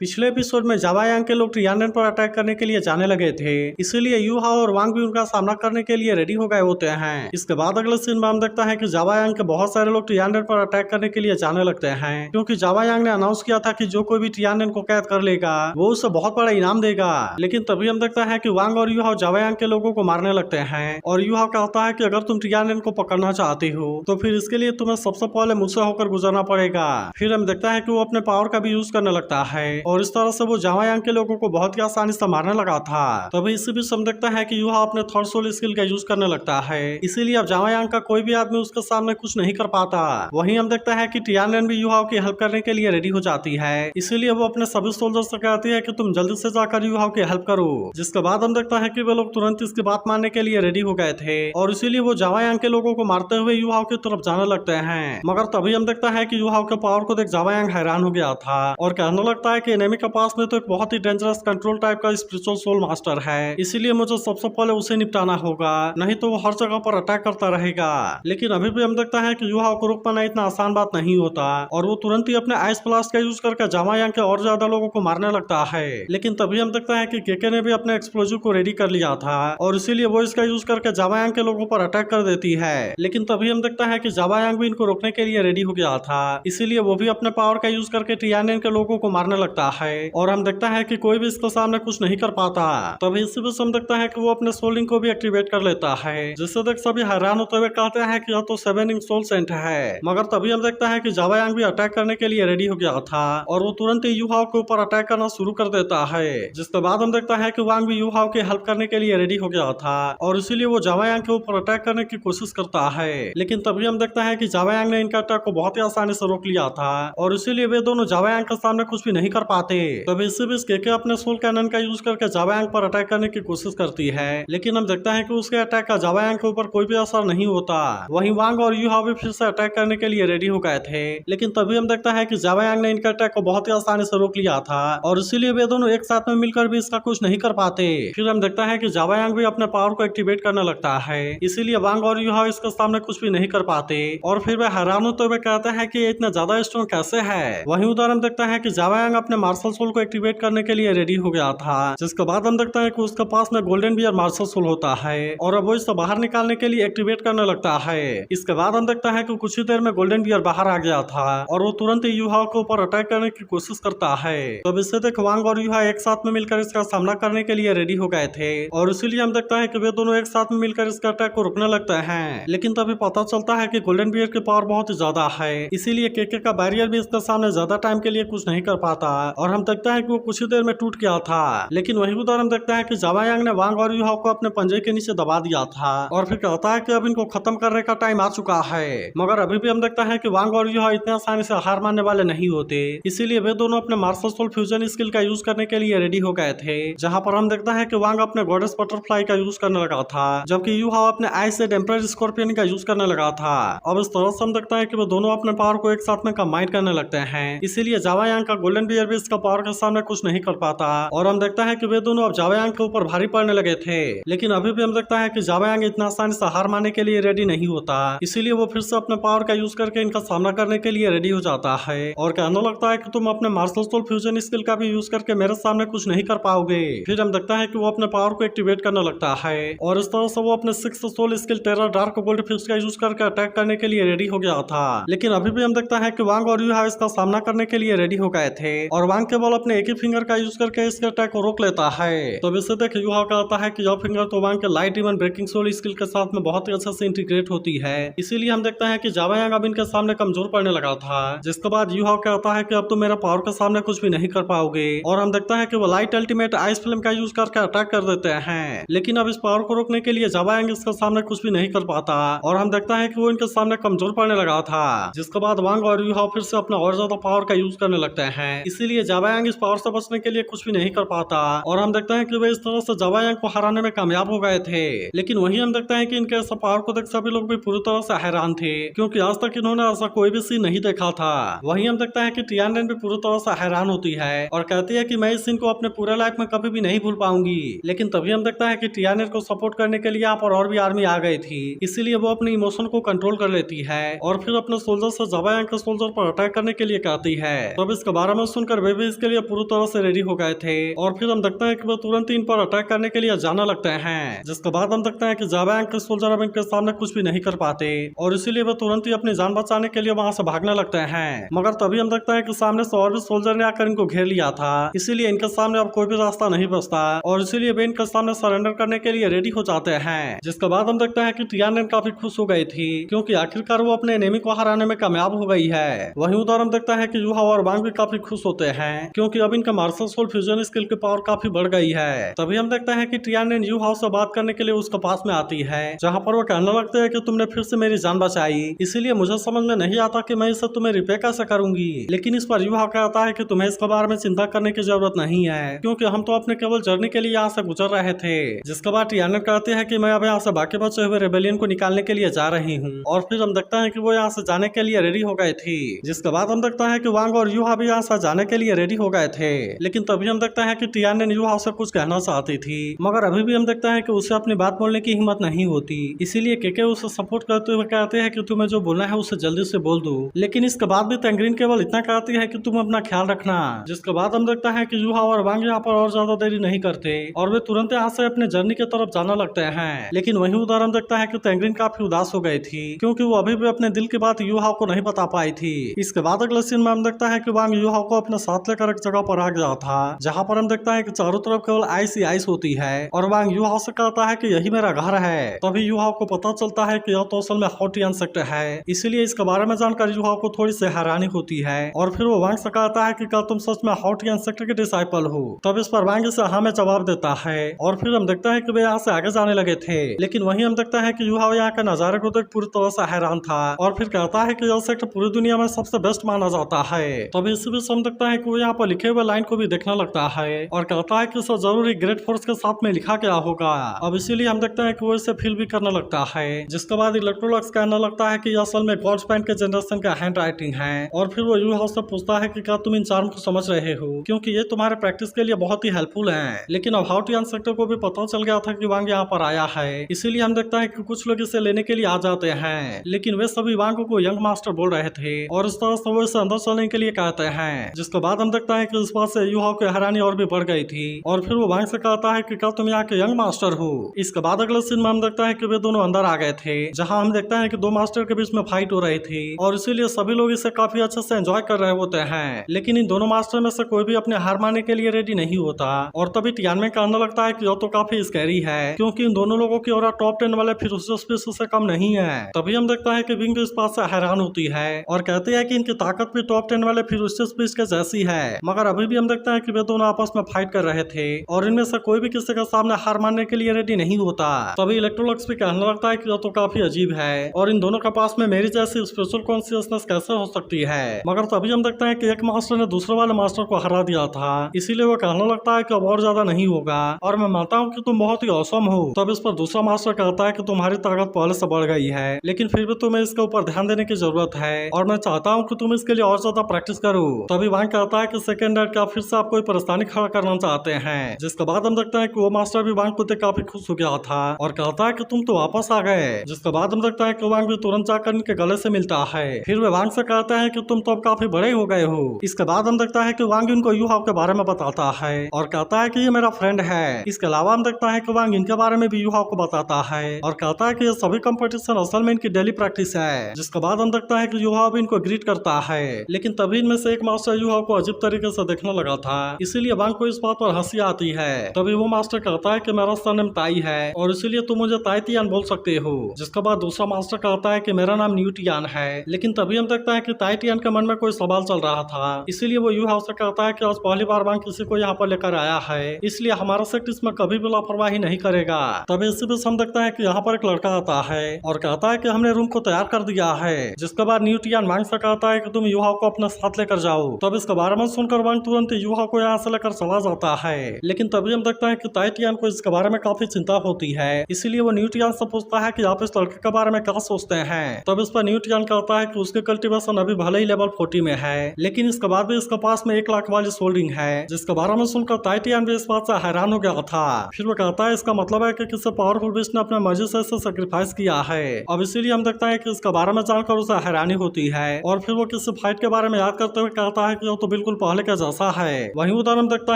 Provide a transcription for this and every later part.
पिछले एपिसोड में जावा यांग के लोग टियानन पर अटैक करने के लिए जाने लगे थे, इसीलिए यू हाओ और वांग भी उनका सामना करने के लिए रेडी हो गए होते हैं। इसके बाद अगले सीन में हम देखता है कि जावा यांग के बहुत सारे लोग टियानन पर अटैक करने के लिए जाने लगते हैं, क्योंकि जावा यांग ने अनाउंस किया था कि जो कोई भी टियानन को कैद कर लेगा वो उसे बहुत बड़ा इनाम देगा। लेकिन तभी हम देखता है कि वांग और यू हाओ जावा यांग के लोगों को मारने लगते हैं और यू हाओ कहता है कि अगर तुम टियानन को पकड़ना चाहती हो तो फिर इसके लिए तुम्हें सबसे पहले मुझसे होकर गुजरना पड़ेगा। फिर हम देखता है कि वो अपने पावर का भी यूज करने लगता है और इस तरह से वो जावा यांग के लोगों को बहुत ही आसानी से मारने लगा था। तभी इसी बीच हम देखता है कि यू हाओ अपने थर्ड सोल स्किल का यूज करने लगता है, इसीलिए अब जावा यांग का कोई भी आदमी उसके सामने कुछ नहीं कर पाता। वहीं हम देखता है कि टियानन भी यू हाओ की हेल्प करने के लिए रेडी हो जाती है, इसीलिए वो अपने सभी सोल्जर से कहती है कि तुम जल्दी से जाकर यू हाओ की हेल्प करो। जिसके बाद हम देखता है कि वे लोग तुरंत इसकी बात मानने के लिए रेडी हो गए थे और इसीलिए वो जावा यांग के लोगों को मारते हुए यू हाओ की तरफ जाने लगते हैं। मगर तभी हम देखता है कि यू हाओ के पावर को देख जावा यांग हैरान हो गया था और कहने लगता है कि एनिमी के पास में तो एक बहुत ही डेंजरस कंट्रोल टाइप का स्पिरिचुअल सोल मास्टर है, इसीलिए मुझे सबसे पहले उसे निपटाना होगा, नहीं तो वो हर जगह पर अटैक करता रहेगा। लेकिन अभी भी हम देखता है कि यू हाओ को रोक पाना इतना आसान बात नहीं होता और वो तुरंत ही अपने आइस ब्लास्ट का यूज करके जावा यांग के और ज्यादा लोगों को मारने लगता है। लेकिन तभी हम देखता है कि केके ने भी अपने एक्सप्लोजिव को रेडी कर लिया था और इसीलिए वो इसका यूज करके जावा यांग के लोगों पर अटैक कर देती है। लेकिन तभी हम देखता है कि जावा यांग भी इनको रोकने के लिए रेडी हो गया था, इसीलिए वो भी अपने पावर का यूज करके टियानन के लोगों को मारने लगता है और हम देखता है कि कोई भी इसके सामने कुछ नहीं कर पाता। तभी इसी बीच हम देखता है कि वो अपने सोलिंग को भी एक्टिवेट कर लेता है, जिससे देख सभी हैरान होते हुए कहते हैं कि यह तो 7 इंच सोल सेंट है। मगर तभी हम देखता है कि जावा यांग भी अटैक करने के लिए रेडी हो गया था और वो तुरंत ही यू हाओ के ऊपर अटैक करना शुरू कर देता है। जिसके बाद हम देखता है कि वांग भी यू हाओ की हेल्प करने के लिए रेडी हो गया था और इसीलिए वो जावा यांग के ऊपर अटैक करने की कोशिश करता है। लेकिन तभी हम देखता है कि जावा यांग ने इनका अटैक को बहुत ही आसानी से रोक लिया था और इसीलिए वे दोनों जावा यांग के सामने कुछ भी नहीं कर पाते। तभी इसी बीच केके अपने सोल कैनन का यूज करके जावा यांग पर अटैक करने की कोशिश करती है, लेकिन हम देखता है कि उसके अटैक का जावा यांग के ऊपर कोई भी असर नहीं होता। वहीं वांग और यू हाओ भी फिर से अटैक करने के लिए रेडी हो गए थे, लेकिन तभी हम देखता है कि जावा यांग ने इनके अटैक को बहुत ही आसानी से रोक लिया था और इसीलिए वे दोनों एक साथ में मिलकर भी इसका कुछ नहीं कर पाते। फिर हम देखता है कि जावा यांग भी अपने पावर को एक्टिवेट करने लगता है, इसीलिए वांग और यू हाओ इसके सामने कुछ भी नहीं कर पाते और फिर वे हैरान होते हुए कहते हैं कि ये इतना ज्यादा स्ट्रॉन्ग कैसे है। वहीं उधर हम देखता है कि जावा यांग अपने मार्शल सोल को एक्टिवेट करने के लिए रेडी हो गया था, जिसके बाद हम देखता है कि उसके पास में गोल्डन बियर मार्शल सोल होता है और अब वो इसे बाहर निकालने के लिए एक्टिवेट करने लगता है। इसके बाद हम देखता है कि कुछ ही देर में गोल्डन बियर बाहर आ गया था और वो तुरंत ही यू हाओ के ऊपर अटैक करने की कोशिश करता है। तो इससे देख वांग और यू हाओ एक साथ में मिलकर इसका सामना करने के लिए रेडी हो गए थे और इसीलिए हम देखता है कि वे दोनों एक साथ में मिलकर इसका अटैक को रोकने लगते हैं। लेकिन तभी पता चलता है कि गोल्डन बियर की पावर बहुत ही ज्यादा है, इसीलिए केके का बैरियर भी इसके सामने ज्यादा टाइम के लिए कुछ नहीं कर पाता और हम देखते हैं कि वो कुछ ही देर में टूट गया था। लेकिन वही उधर हम देखते हैं कि जावा यांग ने वांग और यू हाओ को अपने पंजे के नीचे दबा दिया था और फिर कहता है कि अब इनको खत्म करने का टाइम आ चुका है। मगर अभी भी हम देखता है कि वांग और यू हाओ इतने आसानी से हार मानने वाले नहीं होते, इसीलिए वे दोनों अपने मार्शल सोल फ्यूजन स्किल का यूज करने के लिए रेडी हो गए थे, जहाँ पर हम देखता है कि वांग अपने गॉडेस बटरफ्लाई का यूज करने लगा था, जबकि यू हाओ अपने आइस से एम्परर स्कॉर्पियन का यूज करने लगा था। अब इस तरह से हम देखता है कि वो दोनों अपने पावर को एक साथ में कंबाइन करने लगते हैं, इसीलिए जावा यांग का गोल्डन बियर भी इसका पावर के सामने कुछ नहीं कर पाता और हम देखता है कि वे दोनों अब जावा यांग के ऊपर भारी पड़ने लगे थे। लेकिन अभी भी हम देखता है कि जावा यांग इतना आसानी से हार मानने के लिए रेडी नहीं होता, इसीलिए वो फिर से अपने पावर का यूज करके इनका सामना करने के लिए रेडी हो जाता है और कहने लगता है कि तुम अपने मार्शल सोल फ्यूजन स्किल का भी यूज करके मेरे सामने कुछ नहीं कर पाओगे। फिर हम देखता है कि वो अपने पावर को एक्टिवेट करने लगता है और इस तरह से वो अपने 6th soul skill terror dark gold fist का यूज करके अटैक करने के लिए रेडी हो गया था। लेकिन अभी भी हम देखता है कि वांग और यू हाओ इसका सामना करने के लिए रेडी हो गए थे और वांग केवल अपने एक ही फिंगर का यूज करके इसके अटैक को रोक लेता है। तो इससे देख यू हाओ कहता है कि यह फिंगर तो वांग के light even breaking soul skill के साथ में बहुत ही अच्छे से इंटीग्रेट होती है, इसीलिए हम देखते हैं कि जावा यांग अब इनके सामने कमजोर पड़ने लगा था। जिसके बाद यू हाओ कहता है कि अब तो मेरा पावर के सामने कुछ भी नहीं कर पाओगे और हम देखता है कि वो लाइट अल्टीमेट आइस फिल्म का यूज करके अटैक कर देते हैं। लेकिन अब इस पावर को रोकने के लिए जावा यांग इसके सामने कुछ भी नहीं कर पाता और हम देखता है कि वो इनके सामने कमजोर पड़ने लगा था। जिसके बाद वांग और यू हाओ फिर से अपना और ज्यादा पावर का यूज करने लगते हैं, इसीलिए जावा यांग इस पावर से बचने के लिए कुछ भी नहीं कर पाता और हम देखते हैं कि वे इस तरह से जावा यांग को हराने में कामयाब हो गए थे। लेकिन वहीं हम देखते हैं कि इनके ऐसा पावर को देख सभी लोग भी पूरी तरह से हैरान थे, क्योंकि आज तक इन्होंने ऐसा कोई भी सीन नहीं देखा था। वहीं हम देखते हैं कि टियानन भी पूरी तरह से हैरान होती है और कहती है कि मैं इस सीन को अपने पूरे लाइफ में कभी भी नहीं भूल पाऊंगी। लेकिन तभी हम देखता है कि टियानन को सपोर्ट करने के लिए यहाँ पर और भी आर्मी आ गई थी, इसीलिए वो अपने इमोशन को कंट्रोल कर लेती है और फिर अपने सोल्जर से जावा यांग के सोल्जर पर अटैक करने के लिए कहती है। तब इसके बारे में सुनकर अभी भी इसके लिए पूरी तरह से रेडी हो गए थे। और फिर हम देखते हैं कि वो तुरंत इन पर अटैक करने के लिए जाने लगते हैं, जिसके बाद हम देखते हैं कि जावा यांग के सोल्जर अब इनके सामने कुछ भी नहीं कर पाते और इसीलिए वो तुरंत ही अपनी जान बचाने के लिए वहां से भागने लगते हैं। मगर तभी हम देखते हैं कि सामने से और भी सोल्जर ने आकर इनको घेर लिया था, इसीलिए इनके सामने अब कोई भी रास्ता नहीं बचता और इसीलिए वे इनके सामने सरेंडर करने के लिए रेडी हो जाते हैं। जिसके बाद हम देखते हैं कि टियानन काफी खुश हो गई थी, क्योंकि आखिरकार वो अपने एनिमी को हराने में कामयाब हो गई है। वहीं उधर हम देखते हैं कि यूहा और वांग भी काफी खुश होते हैं, क्योंकि अब इनका मार्शल सोल फ्यूजन स्किल की पावर काफी बढ़ गई है। तभी हम देखते हैं कि टियानन यूहा से बात करने के लिए उसके पास में आती है, जहाँ पर वो कहने लगते हैं कि तुमने फिर से मेरी जान बचाई, इसीलिए मुझे समझ में नहीं आता कि मैं इसे तुम्हें रिपे कैसे करूंगी। लेकिन इस पर यूहा कहता है कि तुम्हें इसके बारे में चिंता करने की जरूरत नहीं है, क्योंकि हम तो अपने केवल जर्नी के लिए यहाँ से गुजर रहे थे। जिसके बाद टियानन कहती है कि मैं अब यहाँ से बाकी बचे हुए रेबेलियन को निकालने के लिए जा रही हूँ। और फिर हम देखते हैं कि वो यहाँ से जाने के लिए रेडी हो गए थे। जिसके बाद हम देखते हैं कि वांग और यूहा भी यहाँ से जाने के लिए रेडी हो गए थे। लेकिन तभी हम देखते हैं कि टियानन यूहा से कुछ कहना चाहती थी, मगर अभी भी हम देखते हैं कि उसे अपनी बात बोलने की हिम्मत नहीं होती, इसीलिए केके उसे सपोर्ट करते हुए कहते हैं कि तुम्हें जो बोलना है उसे जल्दी से बोल दो। लेकिन इसके बाद भी तैंग्रीन केवल इतना कहती है कि तुम अपना ख्याल रखना। जिसके बाद हम देखते हैं कि यूहा और वांग यहाँ पर और ज्यादा देरी नहीं करते और वे तुरंत यहाँ से अपने जर्नी की तरफ जाने लगते हैं। लेकिन वही उधर हम देखता है कि तैंग्रीन काफी उदास हो गई थी, क्योंकि वो अभी भी अपने दिल की बात यूहा को नहीं बता पाई थी। इसके बाद अगले सीन में हम देखता है कि वांग यूहा को अपने साथ लेकर एक जगह पर आ गया था, जहाँ पर हम देखता है कि चारों तरफ केवल आइस ही आइस होती है और वांग यूहा से कहता है कि यही मेरा घर है। तभी यूहा को पता चलता है कि यह तो असल में हॉटियन सेक्टर है, इसीलिए इसके बारे में जानकर यूहा को थोड़ी सी हैरानी होती है और फिर वो वांग से कहता है कि क्या तुम सच में हॉटियन सेक्टर के डिसाइपल हो। तब इस पर वांग इसे हाँ में जवाब देता है और फिर हम देखते हैं कि वे यहाँ से आगे जाने लगे थे। लेकिन वहीं हम देखते हैं कि यूहा यहाँ के नजारे को देख पूरी तरह से हैरान था और फिर कहता है कि यह सेक्टर पूरी दुनिया में सबसे बेस्ट माना जाता है। तभी इसी बीच हम देखता है कि वो यहाँ पर लिखे हुए लाइन को भी देखने लगता है और कहता है कि इसे जरूर ग्रेट फोर्स के साथ में लिखा गया होगा। अब इसीलिए हम देखते हैं कि वो इसे फील भी करने लगता है। जिसके बाद इलेक्ट्रोलक्स कहने लगता है कि यह असल में गॉड्स पैन के जनरेशन का हैंड राइटिंग है और फिर वो यूहा से पूछता है कि क्या तुम इन चार्म को समझ रहे हो, क्योंकि ये तुम्हारे प्रैक्टिस के लिए बहुत ही हेल्पफुल है। लेकिन अब हॉटियन सेक्टर को भी पता चल गया था कि वांग यहाँ पर आया है, इसीलिए हम देखता है कि कुछ लोग इसे लेने के लिए आ जाते हैं। लेकिन वे सभी वांग को यंग मास्टर बोल रहे थे और इस तरह से वो इसे अंदर चलने के लिए कहते हैं। जिसके बाद हम देखता है कि इस बात से यूहा की हैरानी और भी बढ़ गई थी और फिर वो वांग से कहता है कि क्या तुम यहाँ के यंग मास्टर हो। इसके बाद अगले सीन में हम देखता है कि वे दोनों अंदर आ गए थे, जहाँ हम देखता है कि दो मास्टर के बीच में फाइट हो रही थी और इसीलिए सभी लोग इसे काफी अच्छे से एंजॉय कर रहे होते हैं। लेकिन इन दोनों मास्टर में से कोई भी अपने हार मानने के लिए रेडी नहीं होता और तभी टियानमेन कहने लगता है कि यह तो काफी स्कैरी है, क्योंकि इन दोनों लोगों की और टॉप 10 वाले फिरोसियस स्पीशीज से कम नहीं है। तभी हम देखता है कि विंग इस बात से हैरान होती है और कहती है कि इनकी ताकत भी टॉप 10 वाले फिरोसियस स्पीशीज के जैसी है। मगर अभी भी हम देखते हैं कि वे दोनों आपस में फाइट कर रहे थे और इनमें से कोई भी किसी के सामने हार मानने के लिए रेडी नहीं होता। तभी इलेक्ट्रोलक्स भी कहने लगता है कि यह तो काफी अजीब है और इन दोनों के पास में मेरी जैसी स्पिरिचुअल कॉन्शियसनेस कैसे हो सकती है। मगर तभी हम देखते हैं कि एक मास्टर ने दूसरे वाले मास्टर को हरा दिया था, इसीलिए वो कहने लगता है कि अब और ज्यादा नहीं होगा और मैं मानता हूँ कि तुम बहुत ही औसम हो। तब इस पर दूसरा मास्टर कहता है कि तुम्हारी ताकत पहले से बढ़ गई है, लेकिन फिर भी तुम्हें इसके ऊपर ध्यान देने की जरूरत है और मैं चाहता हूँ कि तुम इसके लिए और ज्यादा प्रैक्टिस करो। तभी वांग कहता है कि सेकंड का फिर से आप कोई परेशानी खड़ा करना चाहते हैं। जिसके बाद हम देखते हैं कि वो मास्टर भी वांग को देख काफी खुश हो गया था और कहता है कि तुम तो वापस आ गए। जिसके बाद हम देखता है कि वांग भी तुरंत जाकर इनके गले से मिलता है। फिर वे वांग से कहता है कि तुम तो अब काफी बड़े हो गए हो। इसके बाद हम देखता है कि वांग इनको यूहा के बारे में बताता है और कहता है कि ये मेरा फ्रेंड है। इसके अलावा हम देखता है कि वांग इनके बारे में भी यूहा को बताता है और कहता है कि ये सभी कंपटीशन असल में इनकी डेली प्रैक्टिस है। जिसके बाद हम देखता है कि यूहा भी इनको ग्रीट करता है। लेकिन तभी इनमें से एक मास्टर यूहा को अजीब तरीके से देखने लगा था, इसीलिए वांग को इस बात पर हंसी आती है। तभी वो मास्टर कहता है कि मेरा सरनेम ताई है और इसीलिए तुम मुझे ताइतियान बोल सकते हो। जिसके बाद दूसरा मास्टर कहता है कि मेरा नाम न्यूटियान है। लेकिन तभी हम देखता है कि ताइतियान के मन में कोई सवाल चल रहा था, इसीलिए वो यूहा से कहता है कि आज पहली बार वांग किसी को यहाँ पर लेकर आया है, इसलिए हमारा सेक्ट इसमें कभी भी लापरवाही नहीं करेगा। तभी इसी बीच हम देखता है कि यहाँ पर एक लड़का आता है और कहता है कि हमने रूम को तैयार कर दिया है। जिसके बाद न्यूटियान वांग से कहता है कि तुम यूहा को अपने साथ लेकर जाओ। तब इसके बारे में सुनकर वांग तुरंत यूहा को यहाँ से लेकर चला जाता है। लेकिन तभी हम देखता है कि ताइतियान को इसके बारे में काफी चिंता होती है, इसीलिए वो न्यूटियान से पूछता है कि आप इस लड़के के बारे में क्या सोचते हैं। तब इस पर न्यूटियान कहता है कि उसके कल्टीवेशन अभी भले ही लेवल 40 में है, लेकिन इसके बाद भी इसके पास में 1 लाख वाली सोल्डिंग है। जिसके बारे में सुनकर ताइतियान भी इस बात से हैरान हो गया था। फिर वो कहता है इसका मतलब है कि किसी पावरफुल बीस्ट ने अपने मर्जी से इसे सेक्रीफाइस किया है। अब इसीलिए हम देखता है कि इसके बारे में जानकर उसे हैरानी होती है और फिर वो किसी फाइट के बारे में याद करते हुए कहता है कि तो बिल्कुल पहले का जैसा है। वहीं उधर हम देखता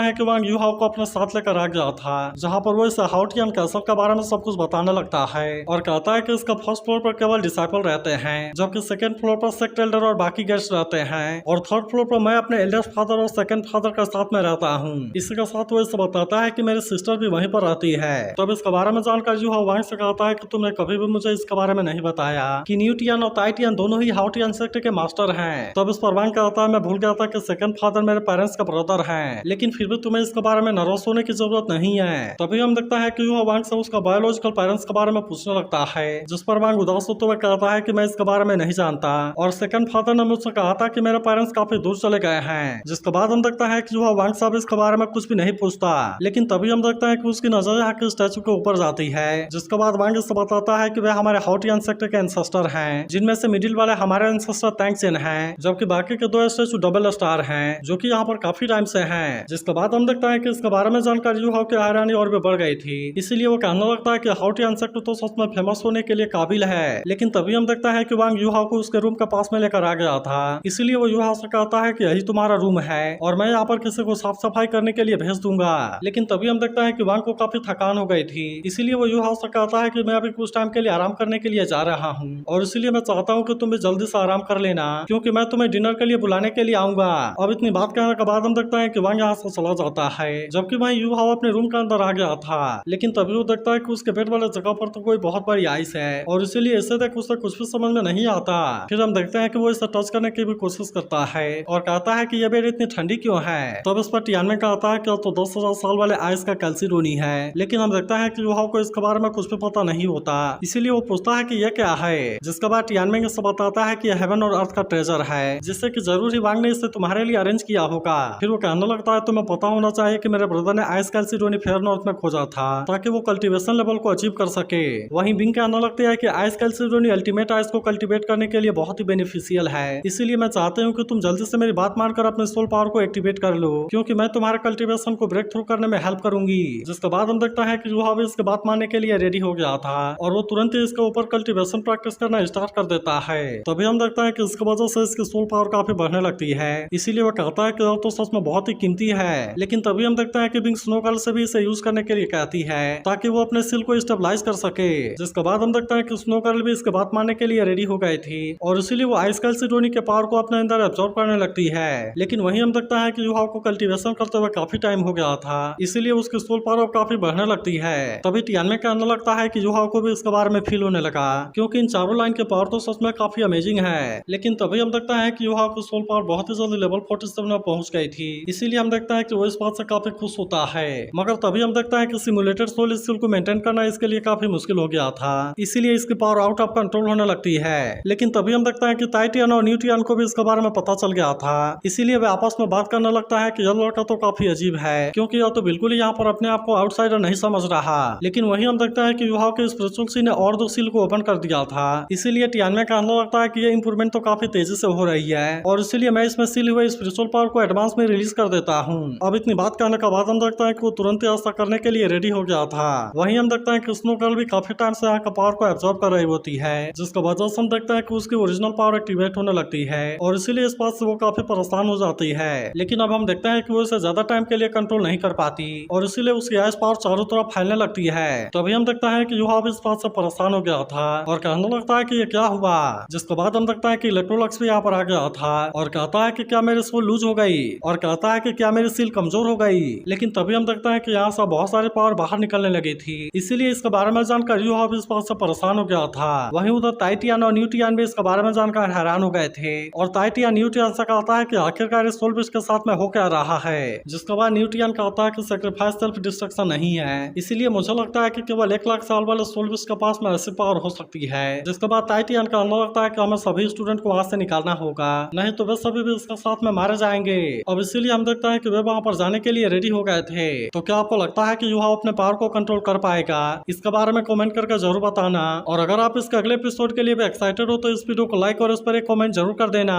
है कि वांग यूहाओ को अपने साथ लेकर आ गया था, जहाँ पर वो इस हाउटियन कैसल के बारे में सब कुछ बताने लगता है और कहता है कि इसका फर्स्ट फ्लोर पर केवल डिसाइपल रहते हैं, जबकि सेकंड फ्लोर पर सेक्ट एल्डर और बाकी गेस्ट रहते हैं, और थर्ड फ्लोर पर मैं अपने एल्डर फादर और सेकंड फादर के साथ में रहता हूँ। इसी के साथ वो इसे बताता है कि मेरी सिस्टर भी वहीं पर रहती है। तब इसके बारे में जानकर यूहाओ वांग से कहता है कि तुमने कभी भी मुझे इसके बारे में नहीं बताया कि न्यूटियन और टाइटियन दोनों ही हाउटियन सेक्ट के मास्टर हैं। तब इस पर वांग कहता है मैं भूल गया था कि सेकंड फादर मेरे पेरेंट्स का ब्रदर है, लेकिन फिर भी तुम्हें इसके बारे में नर्वस होने की जरूरत नहीं है। तभी हम देखता है कि यूहाओ वांग से उसका बायोलॉजिकल पेरेंट्स के बारे में पूछने लगता है, जिस पर वांग उदास होते हुए कहता है कि मैं इसके बारे में नहीं जानता, और सेकंड फादर ने मुझसे कहा था कि मेरे पेरेंट्स काफी दूर चले गए हैं। जिसके बाद हम देखता है कि यूहाओ वांग साहब इसके बारे में कुछ भी नहीं पूछता, लेकिन तभी हम देखते हैं कि उसकी नजर यहाँ के स्टैचू के ऊपर जाती है, जिसके बाद वांग इससे बताता है कि वे हमारे हाउटियन सेक्टर के एंसेस्टर हैं, जिनमें से मिडिल वाले हमारे एंसेस्टर तैंगचेन हैं, जबकि बाकी के दो स्टैचू डबल स्टार हैं, जो कि यहाँ पर काफी टाइम से हैं। जिसके बाद हम देखता है कि इसके बारे में जानकर यूहाओ की हैरानी और भी बढ़ गई थी, इसीलिए वो कहने लगता है कि हाउटियन सेक्टर तो सच में फेमस होने के लिए काबिल है। लेकिन तभी हम देखता है कि वांग यूहाओ को उसके रूम के पास में लेकर आ गया था, इसीलिए वो यूहाओ से कहता है कि यही तुम्हारा रूम है और मैं यहाँ पर किसी को साफ सफाई करने के लिए भेज दूंगा। लेकिन तभी हम देखता है कि वांग को काफी थकान हो गई थी, इसीलिए वो यूहाओ से कहता है कि मैं अभी कुछ टाइम के लिए आराम करने के लिए जा रहा हूँ, और इसीलिए मैं चाहता हूँ कि तुम भी जल्दी से आराम कर लेना, क्योंकि मैं तुम्हें डिनर के लिए बुलाने के लिए आऊंगा। अब इतनी बात कहने के बाद हम देखता है कि वांग यहाँ से चला जाता है, जबकि वहीं यूहाओ अपने रूम के अंदर आ गया था। लेकिन तभी वो देखता है कि उसके बेड वाले जगह पर तो कोई बहुत बड़ी आइस है, और इसीलिए इसे देख उसे कुछ भी समझ में नहीं आता। फिर हम देखते हैं कि वो इसे टच करने की भी कोशिश करता है और कहता है कि ये बेड इतनी ठंडी क्यों है। तब इस पर टियानमेन कहता है कि तो 10,000 साल वाले आइस का कैल्सीडोनी है। लेकिन हम देखता है कि यूहाओ को इसके बारे में कुछ भी पता नहीं होता, इसीलिए वो पूछता है कि ये क्या है, जिसके बाद टियानमेन इसे बताता है कि यह हेवन और अर्थ का ट्रेजर है, जिससे कि जरूर ही वांग ने इसे तुम्हारे लिए अरेंज किया होगा। फिर वो कहने लगता है तुम्हें पता होना चाहिए कि मेरे ब्रदर ने आइस कैल्सीडोनी फेयर नॉर्थ में खोजा था, ताकि वो कल्टीवेशन लेवल को अचीव कर सके। वहीं बिंग कहने लगते हैं कि आइस कैल्सीडोनी अल्टीमेट आइस को कल्टीवेट करने के लिए बहुत ही बेनिफिशियल है, इसीलिए मैं चाहती हूँ कि तुम जल्दी से मेरी बात मानकर अपने सोल पावर को एक्टिवेट कर लो, क्योंकि मैं तुम्हारे कल्टीवेशन को ब्रेक थ्रू करने में हेल्प करूंगी। जिसके बाद हम देखता है कि यूहाओ भी इसके बात मानने के लिए रेडी हो गया था, और वो तुरंत ही इसके ऊपर कल्टीवेशन प्रैक्टिस करना स्टार्ट कर देता है। तभी हम देखता है कि इसकी वजह से इसकी सोल पावर काफी बढ़ने लगती है, इसीलिए वो कहता है कि तो सच में बहुत ही कीमती है। लेकिन तभी हम देखता है कि बिंग स्नो गर्ल से भी इसे यूज करने के लिए कहती है, ताकि वो अपने सिल को स्टेबलाइज कर सके। जिसके बाद हम देखता है कि स्नो गर्ल भी इसके बात मानने के लिए रेडी हो गई थी, और इसीलिए वो आइस कैल्सीडोनी के पावर को अपने अंदर एब्जॉर्ब करने लगती है। लेकिन वहीं हम देखता है कि यूहाओ को कल्टीवेशन करते हुए काफी टाइम हो गया था, इसीलिए उसकी सोल पावर काफी बढ़ने लगती है। तभी टियानमेन कहने लगता है कि यूहाओ को भी इसके बारे में फील होने लगा, क्योंकि इन चारों लाइन के पावर तो सच में काफी अमेजिंग है। लेकिन तभी हम देखता है कि यूहाओ की सोल पावर बहुत ही जल्दी लेवल 47 में पहुंच गई थी, इसीलिए हम देखता है कि वो इस बात से काफी खुश होता है। मगर तभी हम देखता है कि सिमुलेटेड सोल स्किल को मेंटेन करना इसके लिए काफी मुश्किल हो गया था, इसीलिए इसकी पावर आउट ऑफ कंट्रोल होने लगती है। लेकिन तभी हम देखता है कि टाइटियन और न्यूटियन को भी इसके बारे में पता चल गया था, इसीलिए वे आपस में बात करने लगता है कि यह लड़का तो काफी अजीब है, क्योंकि यह तो बिल्कुल ही यहाँ पर अपने आप को आउटसाइडर नहीं समझ रहा। लेकिन वहीं हम देखता है कि यूहाओ के स्पिरिचुअल सी ने और 2 सील को ओपन कर दिया था, इसीलिए टियानमेन कहने लगता है कि ये इंप्रूवमेंट तो काफी तेजी से हो रही है, और इसीलिए मैं इसमें सील हुए स्पिरिचुअल पावर को एडवांस में रिलीज कर देता हूँ। अब इतनी बात करने के बाद हम देखता है कि वो तुरंत ही ऐसा करने के लिए रेडी हो गया था। वहीं हम देखता है कि स्नो गर्ल भी काफी टाइम से यहाँ का पावर को एब्जॉर्ब कर रही होती है, जिसका वजह से हम देखते हैं कि उसकी ओरिजिनल पावर एक्टिवेट होने लगती है, और इसीलिए इस बात से वो काफी परेशान हो जाती है। लेकिन अब हम देखते हैं कि वो इसे ज्यादा टाइम के लिए कंट्रोल नहीं कर पाती, और इसीलिए उसकी आइस पावर चारों तरफ फैलने लगती है। तभी हम देखता है कि यूहाओ भी इस बात से परेशान हो गया था और कहने लगता है कि ये क्या हुआ। जिसके बाद हम देखता है कि इलेक्ट्रोलक्स भी यहाँ पर आ गया था और कहता है कि क्या मेरी सोल लूज हो गई, और कहता है कि क्या मेरी सील कमजोर हो गई। लेकिन तभी हम देखता है कि यहाँ से बहुत सारी पावर बाहर निकलने लगी थी, इसीलिए इसके बारे में जानकर यूहाओ भी इस बात से परेशान हो गया था। वहीं उधर टाइटियन और न्यूटियन भी इसके बारे में जानकर हैरान हो गए थे, और टाइटियन न्यूटियन से कहता है कि आखिरकार इस सोल के साथ में हो क्या रहा है। जिसके बाद न्यूटियन कहता है कि सेक्रीफाइस सेल्फ डिस्ट्रक्शन नहीं है, इसीलिए मुझे लगता है कि केवल 1 लाख साल वाले सोल के पास में ऐसी पावर हो सकती है। जिसके बाद टाइटियन कहने लगता है कि हमें सभी स्टूडेंट को वहां से निकालना होगा, नहीं तो वे सभी भी इसके साथ में मारे जाएंगे। अब इसीलिए हम देखता है कि वे वहां पर जाने के लिए रेडी हो गए थे। तो क्या आपको लगता है कि यूहाओ अपने पावर को कंट्रोल कर पाएगा? इसके बारे में कमेंट करके जरूर बताना, और अगर आप इसके अगले एपिसोड के लिए भी एक्साइटेड हो तो इस वीडियो को लाइक और इस पर एक कमेंट जरूर कर देना।